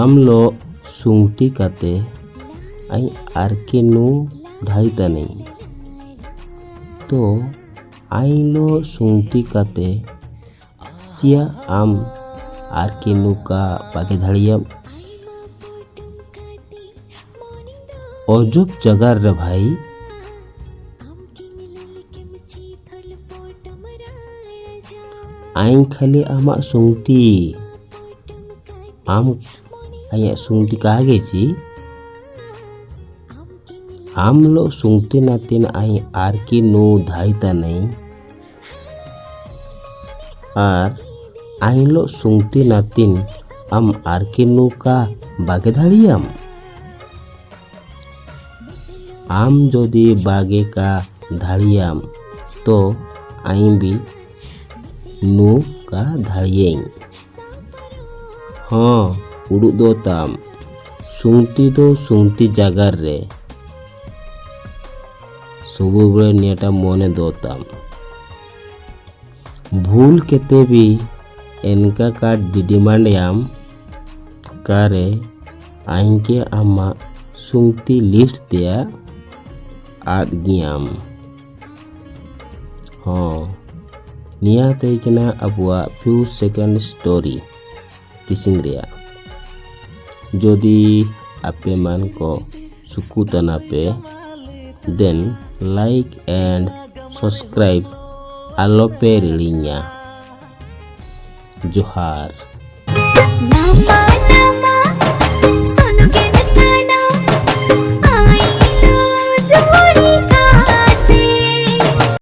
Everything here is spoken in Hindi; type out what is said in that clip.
आमलो सुंगटी काते आई आरके नु धाई तनी तो आईलो सुंगटी काते चिया आम आरके नु का बागे धाड़ियाम अजब जगार रे भाई आई खाली आमा सुंगटी आम आया सुंगटी कहा गेची आम लो सुंगटी नातिन आई आरकी नु धाईता नहीं आर आई लो सुंगटी नातिन आम आरकी नु का बागे धाड़ियाम आम जोदी बागे का धाड़ियाम तो आई भी नु का धाड़िये हाँ उड़ू दो ताम सुंगटी जागार रे सब बड़े नियटा मने दो ताम भूल केते भी इनका का डिमांड कारे आइंके आमा सुंगटी लिस्ट दिया आद गियाम हाँ निया तैकना अबुआ फ्यू सेकंड स्टोरी किसिंग रिया जोदी आपे मान को सुकुतना पे देन लाइक एंड सब्सक्राइब आलो पे रिलिंया जोहार